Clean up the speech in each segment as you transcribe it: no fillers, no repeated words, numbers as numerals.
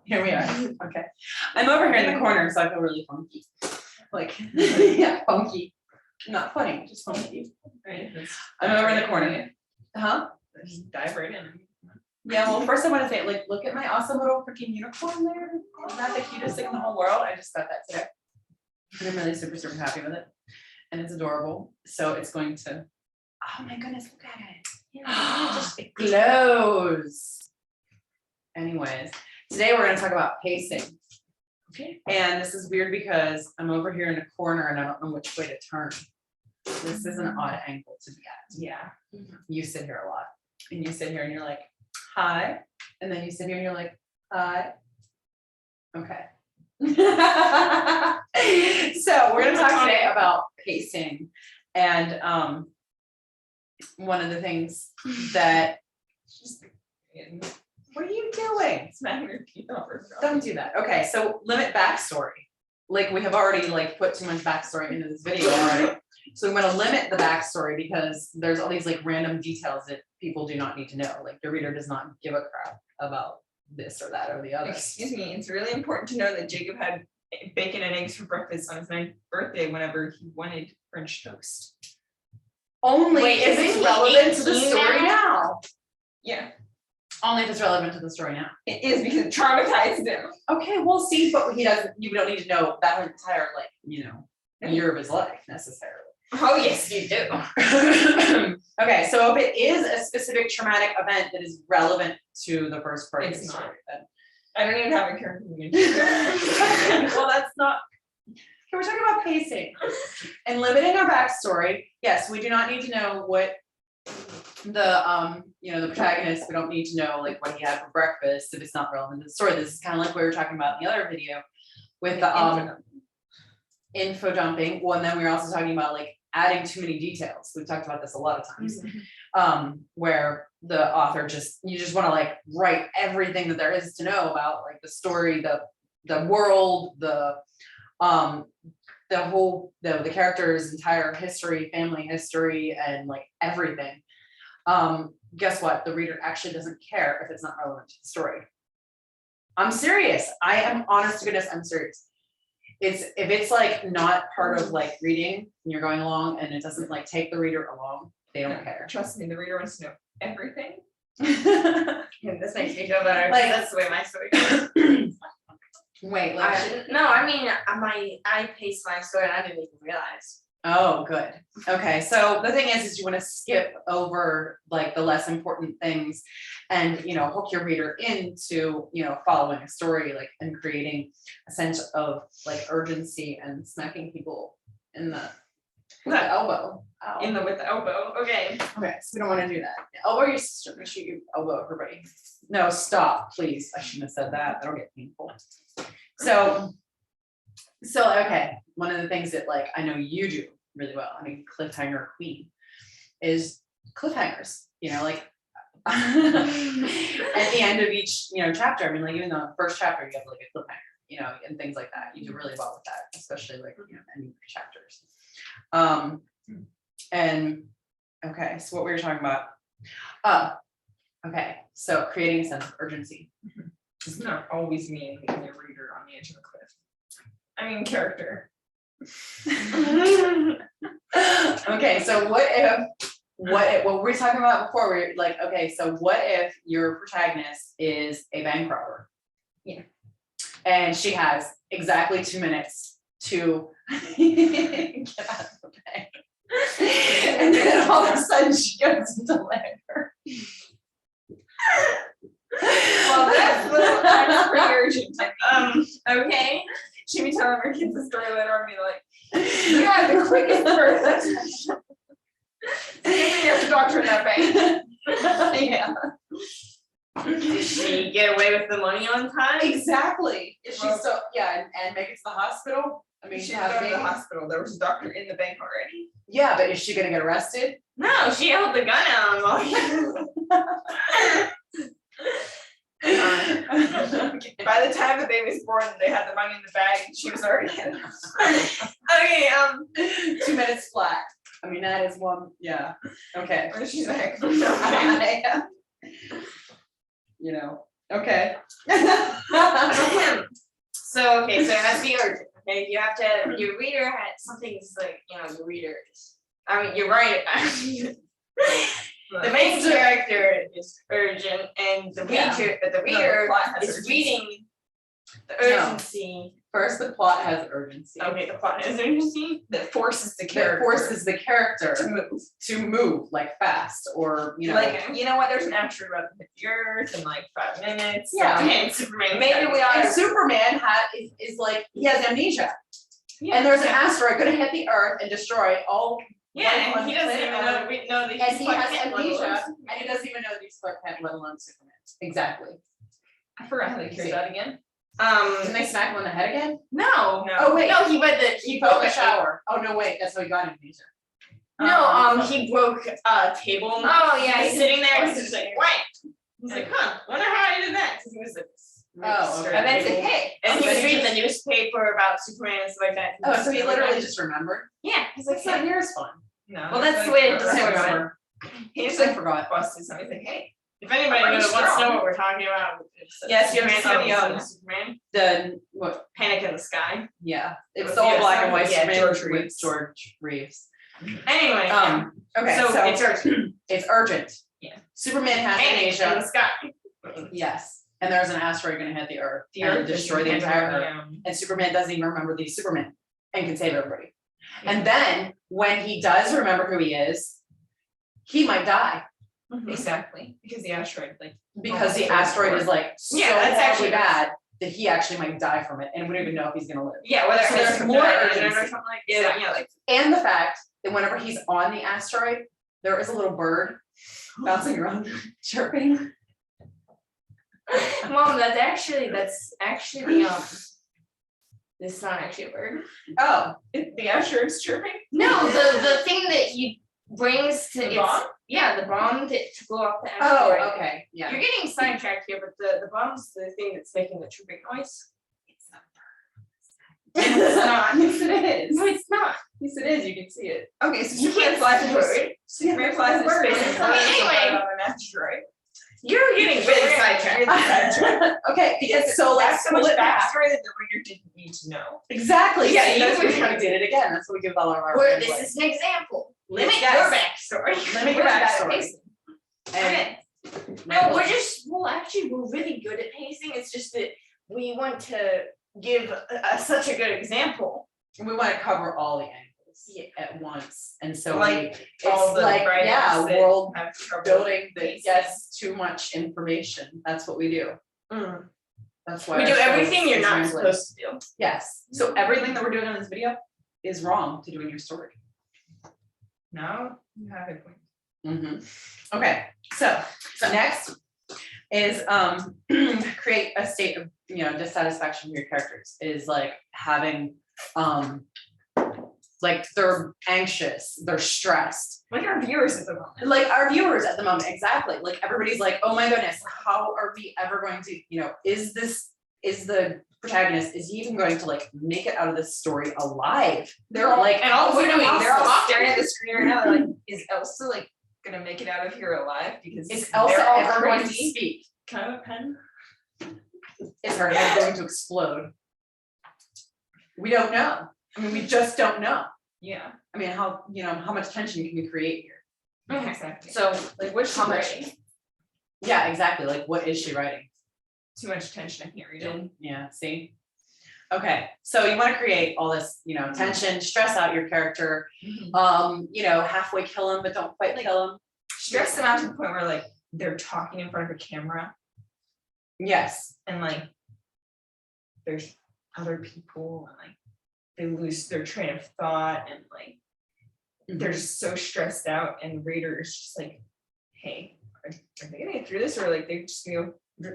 Here we are. Okay. I'm over here in the corner, so I feel really funky. Like, yeah, funky. Not funny, just funky. Right. I'm over in the corner. Huh? Just dive right in. Yeah, well, first I want to say, like, look at my awesome little freaking unicorn there. Isn't that the cutest thing in the whole world? I just got that today. And I'm really super, super happy with it. And it's adorable. So it's going to, oh my goodness, look at it. Yeah, it glows. Anyways, today we're going to talk about pacing. Okay. And this is weird because I'm over here in a corner and I don't know which way to turn. This is an odd angle to be at. Yeah. You sit here a lot. And you sit here and you're like, hi. And then you sit here and you're like, hi. Okay. So we're going to talk today about pacing. And one of the things that, what are you doing? Smacking your teeth over. Don't do that. Okay, so limit backstory. Like we have already like put too much backstory into this video already. So I'm gonna limit the backstory because there's all these like random details that people do not need to know. Like the reader does not give a crap about this or that or the other. Excuse me, it's really important to know that Jacob had bacon and eggs for breakfast on his 9th birthday whenever he wanted French toast. Only Wait, if isn't it's he relevant to the 18 story now? now. Yeah, Only if it's relevant to the story now. it is because it traumatized him. Okay, we'll see, but he doesn't, you don't need to know that entire like, you know, year of his life necessarily. Oh, yes, you do. Okay, so if it is a specific traumatic event that is relevant to the first part of the It's story, not. then. I don't even have a character. Well, that's not. Can we talk about pacing and limiting our backstory? Yes, we do not need to know what the you know, the protagonist. We don't need to know like what he had for breakfast if it's not relevant to the story. This is kind of like we were talking about in the other video with the info dumping. Well, and then we were also talking about like adding too many details. We've talked about this a lot of times, where the author you just want to like write everything that there is to know about like the story, the world, the character's entire history, family history, and like everything. Guess what? The reader actually doesn't care if it's not relevant to the story. I'm serious. I am honest to goodness, I'm serious. If it's like not part of like reading and you're going along and it doesn't like take the reader along, they don't care. Trust me, the reader wants to know everything. And this makes me feel better. Like- That's the way my story goes. Wait, like, I paced my story and I didn't even realize. oh, good. Okay, so the thing is you want to skip over like the less important things and, you know, hook your reader into, you know, following a story, like, and creating a sense of like urgency and smacking people in the with the elbow. Ow. With the elbow. Okay. Okay, so we don't want to do that. Elbow your sister, make sure you elbow everybody. No, stop, please. I shouldn't have said that. That'll get painful. So okay, one of the things that like I know you do really well, I mean cliffhanger queen, is cliffhangers, you know, like at the end of each, you know, chapter. I mean, like even the first chapter you have like a cliffhanger, you know, and things like that. You do really well with that, especially like, you know, ending chapters. And okay, so what we were talking about. Okay, so creating a sense of urgency. Does not always mean leaving your reader on the edge of a cliff. I mean, character. Okay, so what we were talking about before, we're like, okay, so what if your protagonist is a bank robber? Yeah. And she has exactly 2 minutes to get out of the bank. And then all of a sudden she goes into labor. Well, that's a little pretty urgent. Okay. She'd be telling her kids the story later on and be like, you had the quickest birth. Give me your doctor in that bank. Yeah. Did she get away with the money on time? Exactly. Is she Well- so and make it to the hospital? I mean, She she didn't had go a to the baby. hospital. There was a doctor in the bank already. Yeah, but is she gonna get arrested? No, she held the gun out on Okay. By the time the baby was born, they had the money in the bag and she was already in. Okay, 2 minutes flat. I mean, that is one, yeah, okay. She's a heck of a You know, okay. So, okay, so it has to be urgent, okay, you have to, your reader had, something's like, the readers, I mean, you're right. The main character is urgent, and the reader, but the reader is reading the urgency. First, the plot has urgency. Okay, the plot has urgency. That forces the That character forces the character to move. to move like fast, or Like, you know what, there's an asteroid about to hit the earth in like 5 minutes. Yeah. And Superman. Maybe we ought And to. Superman is like, he has amnesia, and there's an asteroid gonna hit the earth and destroy all. Yeah, on and he the doesn't planet even know, we know that he's And he has Clark Kent, let alone amnesia, Superman. and he doesn't even know that he's Clark Kent, let alone Superman. Exactly. I forgot how they cured that again. Didn't they smack him on the head again? No. Oh, wait. No, he read the, He broke a shower. Oh, no, wait, that's how he got amnesia. No, he broke a table. Oh, yeah, He's he sitting there, and he's just like, wham. He's like, huh, wonder how I did that, because he was like. Oh, okay. And then say, hey. And he was reading the newspaper about Superman and stuff like that. Oh, so he literally just remembered? Yeah, he's like, That's not near as fun. No. Well, that's the way it I doesn't work. remember. He just I like forgot. busted something. He's like, hey. If anybody Are you wants to know strong? what we're talking about, it's Yes, you have Superman, to see Superman, The, what, Panic in the Sky. yeah, it's With all the black and white, yeah, Superman George with Reeves. George Reeves. Anyway, Okay, so so it's urgent. it's urgent. Yeah. Superman has Panic in the amnesia, sky. yes, and there's an asteroid gonna hit the earth and is destroy the entire earth. And Superman doesn't even remember that he's Superman and can save everybody. And then when he does remember who he is, he might die Exactly. Because the asteroid, like. because the asteroid is like so Yeah, that's horribly actually- bad that he actually might die from it and we don't even know if he's gonna live. Yeah, whether So it's there's kryptonite more or urgency. something like that. Yeah, like And the fact that whenever he's on the asteroid, there is a little bird bouncing around, chirping. Mom, that's actually it's not actually a bird. Oh, The asteroid's chirping? No, the thing that he brings to The its bomb? yeah, the bomb to blow up the asteroid. oh, okay, yeah. You're getting sidetracked here, but the bomb's the thing that's making the chirping noise. It's a bird. It's not. Yes, it is. No, it's not. Yes, it is. You can see it. Okay, so You Superman can't flies see into a space. bird. Superman flies into Bird. space. I mean, anyway. On an asteroid. You're getting really sidetracked. Okay, because so let's That's so pull much it back. backstory that the reader didn't need to know. Exactly, yeah, Yeah, that's you what we were- kind of did it again. That's what we give all of our. Where input. this is an example. Limit Yes. your backstory. Limit your Where's that backstory. pacing? Okay. No, we're really good at pacing. It's just that we want to give such a good example. We want to cover all the angles at once, and so Like, it's all the like, writers yeah, that world have trouble building that pacing. gets too much information. That's what we do. That's why We our do show everything you're is not rambling. supposed to do. Yes, so everything that we're doing on this video is wrong to do in your story. No, you have a point. Okay, so next is create a state of, dissatisfaction for your characters, is like having like they're anxious, they're stressed. Like our viewers at the moment. Like our viewers at the moment, exactly. Like everybody's like, oh my goodness, how are we ever going to, is the protagonist, is he even going to like make it out of this story alive? They're all like, and all what are we doing? they're all Talking. staring at the screen right now. They're like, is Elsa like gonna make it out of here alive? Because Is Elsa they're all ever going to crazy. speak? Can I have a pen? Is her head going to explode? We don't know. I mean, we just don't know. Yeah. I mean, how much tension can we create here? Okay. Exactly. So, Like what's she how much- writing? yeah, exactly. Like, what is she writing? Too much tension, I can't read it. Yeah, see? Okay, so you want to create all this, tension, stress out your character, halfway kill him, but don't quite kill him. Stress them out to the point where like they're talking in front of a camera Yes, and like there's other people and like they lose their train of thought and like they're just so stressed out and the reader is just like, hey, are they gonna get through this or like they just gonna go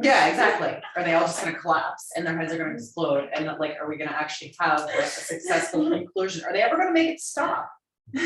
yeah, exactly. Are they all just gonna collapse and their heads are gonna explode? And like, are we gonna actually have like a successful conclusion? Are they ever gonna make it stop? well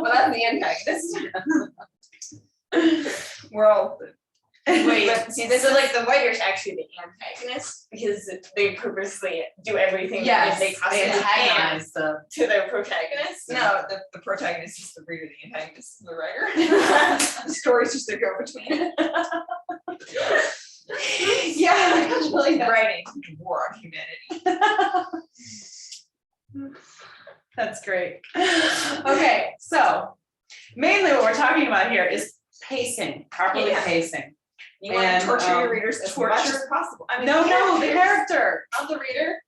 that's the antagonist. We're all Wait, But see, this so is- like the writer's actually the antagonist because they purposely do everything Yes, they possibly can antagonize the. to their protagonist. no, the protagonist is the reader, the antagonist is the writer. The story's just a go between. Really good. writing war on humanity. That's great. Okay, so mainly what we're talking about here is pacing, properly Yeah. pacing. You want And, to torture your readers as much torture- as possible. I mean, No, the character, not the reader.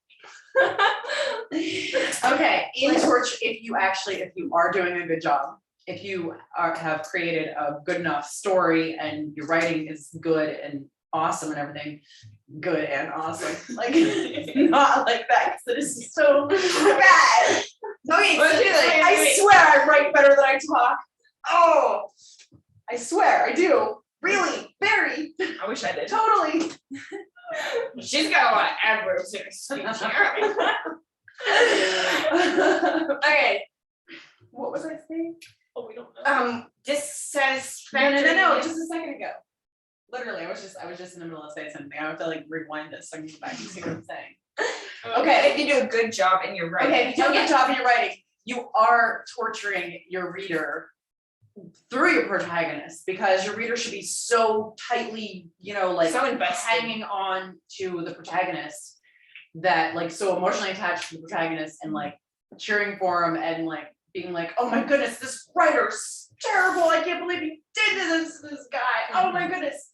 Okay, in torture, if you are doing a good job, if you have created a good enough story and your writing is good and awesome and everything, good and awesome, like not like that, because it is so bad. Okay, Let's do this. I swear I write better than I talk. Oh, I swear I do. Really, very, I wish I did. totally. She's got a lot of adverbs in her speech. Okay. What was I saying? Oh, we don't know. Dissatisfaction. No, just a second ago. Literally, I was just in the middle of saying something. I have to like rewind this so I can go back and see what I'm saying. Okay. If you do a good job in your writing. Okay, if you do a good job in your writing, you are torturing your reader through your protagonist, because your reader should be so tightly, like So invested. hanging on to the protagonist, that like so emotionally attached to the protagonist and like cheering for him and like being like, oh my goodness, this writer's terrible. I can't believe he did this to this guy. Oh my goodness.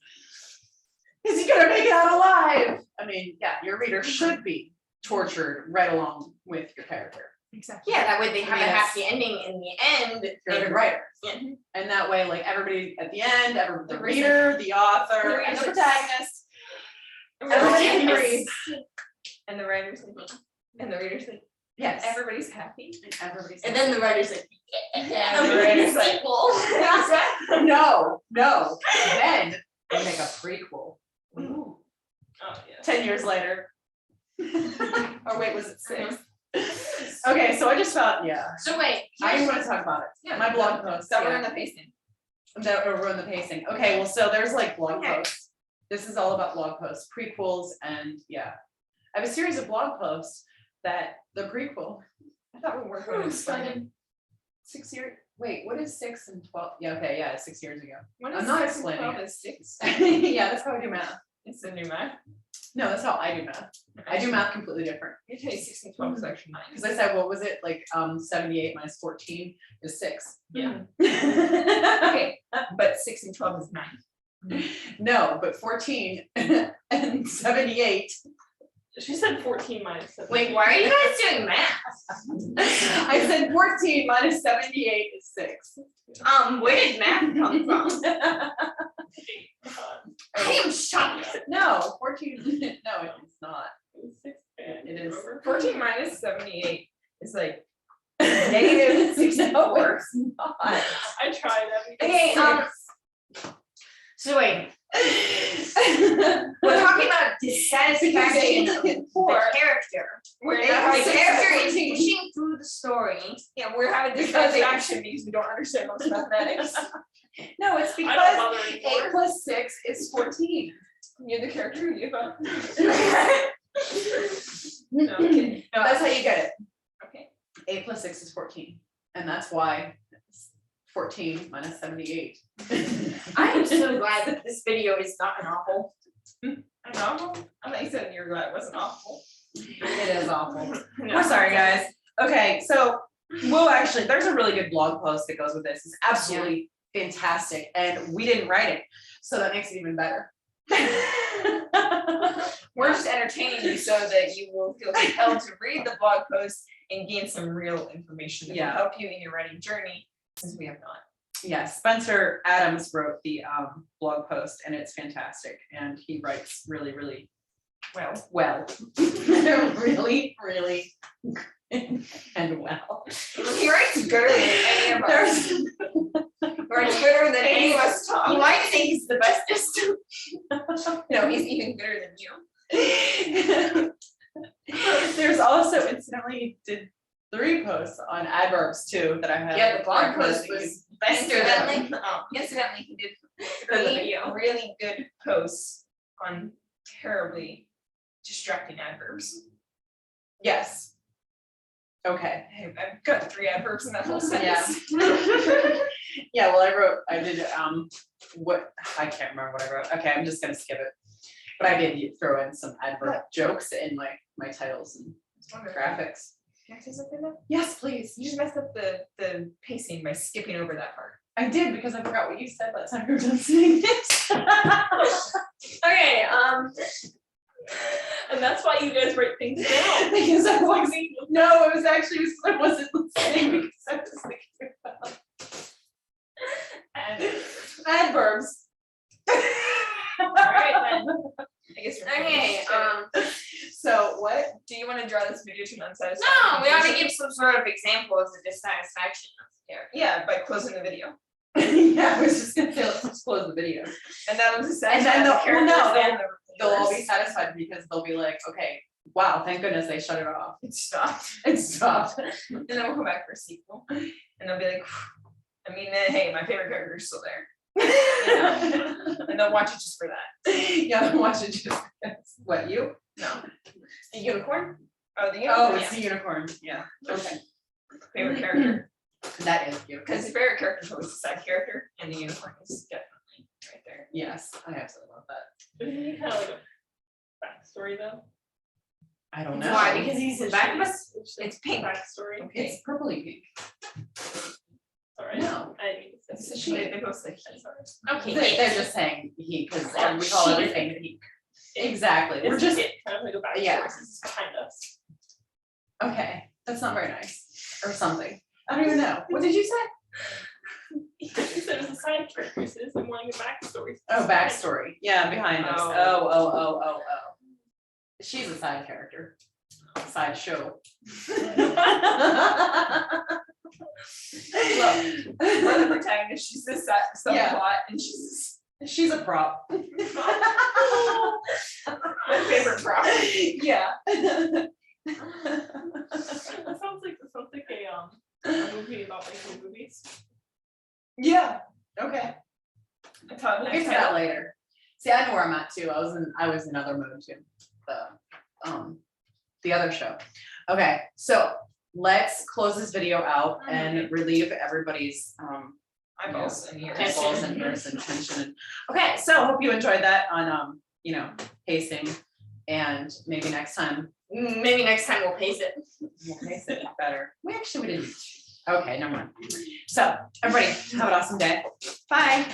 Is he gonna make it out alive? I mean, yeah, your reader should be tortured right along with your character. Exactly. Yeah, that way they have a Yes. happy ending in the end. You're the writer. Mhm. And that way, like everybody at the end, the The reader, the author, the and the reader's- protagonist, Everybody everybody agrees. agrees. And the writers and the readers like, Yes. everybody's happy. And everybody's And then the writer's like, Yeah, I'm the reading writer's a like- sequel. no. Then they make a prequel. Oh yeah. 10 years later. Or wait, was it 6? Okay, so I just felt, So wait, I here's- want to talk about it. Yeah, My blog post. That yeah. we're in the pacing. That will ruin the pacing. Okay, well, so there's like blog Okay. posts. This is all about blog posts, prequels, and yeah. I have a series of blog posts that the prequel. I thought we were going to explain it. started 6 years. Wait, what is 6 and 12? Yeah, okay, yeah, it's 6 years ago. When I'm is not 6 and explaining 12 it. is 6. Yeah, that's how I do math. It's the new math. No, that's how I do math. I do math completely different. I tell you 6 and 12 is actually 9. Because I said, what was it? Like 78 minus 14 is 6. Yeah. Okay. Okay, but 6 and 12 is 9. No, but 14 and 78. She said 14 minus 7. wait, why are you guys doing math? I said 14 minus 78 is 6. Where did math come from? I am shocked. No, 14, no, it's not. It is. 14 minus 78 is like negative 64. No, it's not. I tried that. Okay, so wait, we're talking about dissatisfaction of the character. We're The not having character is dissatisfaction. pushing through the story. Yeah, we're having dissatisfaction because we don't understand most mathematics. No, it's I don't because bother 8 anymore. plus 6 is 14. You're the character, you thought. No, No, I'm kidding. that's how you get it. Okay. 8 plus 6 is 14. And that's why it's 14 minus 78. I am so glad that this video is not an awful. An awful? I thought you said you were glad it wasn't awful. It is awful. No. We're sorry, guys. Okay, so actually, there's a really good blog post that goes with this. It's absolutely fantastic, and we didn't write it, so that makes it even better. We're just entertaining you so that you will feel compelled to read the blog post and gain some real information that Yeah. will help you in your writing journey, since we have not. Yes, Spencer Adams wrote the blog post, and it's fantastic, and he writes really, really well. Really, really, and well. He writes gooder than any of us. There's He writes gooder than any of us talk. You might think he's the bestest. No, he's even gooder than you. There's also, incidentally, he did 3 posts on adverbs too that I have. Yeah, the blog post was bester than. Incidentally, he did For the 3 video. really good posts on terribly distracting adverbs. Yes. Okay. I've got 3 adverbs in that whole Yeah. sentence. Yeah, well, I did, what, I can't remember what I wrote. Okay, I'm just gonna skip it. But I did throw in some advert jokes in like my titles and graphics. Can I say something though? Yes, please. You just messed up the pacing by skipping over that part. I did because I forgot what you said by the time you were done saying it. Okay, and that's why you guys write things down. Because I wasn't, no, it was actually, I wasn't listening because I was thinking about adverbs. Alright then. I guess we're Okay, So what? do you want to draw this video to an unsatisfactory? no, we ought to conclusion? give some sort of example of the dissatisfaction of the character. Yeah, by closing the video. Yeah, I was just gonna say, let's just close the video. And that was the And then the characters and They'll all be viewers. satisfied because they'll be like, okay, wow, thank goodness they shut it off. It stopped. It stopped. And then we'll come back for a sequel. And they'll be like, I mean, hey, my favorite character is still there. And they'll watch it just for that. Yeah, watch it just, what, you? No. A unicorn? Oh, the Oh, unicorn, it's the unicorn, yeah, okay, favorite character. that is beautiful. Because the favorite character is always the side character, and the unicorn is definitely right there. Yes, I absolutely love that. Isn't he kind of like a backstory though? I don't know. Why? Because he's in back of us? It's pink. Backstory. It's purpley pink. Sorry. No. I didn't mean to It's say a that. she. They both say he. Okay. They're just saying he, because Yeah, we call she. everything he. Exactly, we're It's just, it, kind of like a backstory, yeah. since it's behind us. okay, that's not very nice, or something. I don't even know. What did you say? He said it's a side character, so it's more like a backstory. Oh, backstory, yeah, behind us, oh. She's a side character, side show. We're the protagonist, she's this Yeah. subplot, and she's She's a prop. my favorite prop. Yeah. That sounds like a movie about making movies. Yeah, okay. I thought We'll get to that later. See, I know where I'm at too. I was in other mode too. The other show. Okay, so let's close this video out and relieve everybody's eyeballs and ears. eyeballs and ears and tension. Okay, so hope you enjoyed that on pacing, and maybe next time Maybe next time we'll pace it. we'll pace it better. We didn't. Okay, never mind. So everybody have an awesome day. Bye.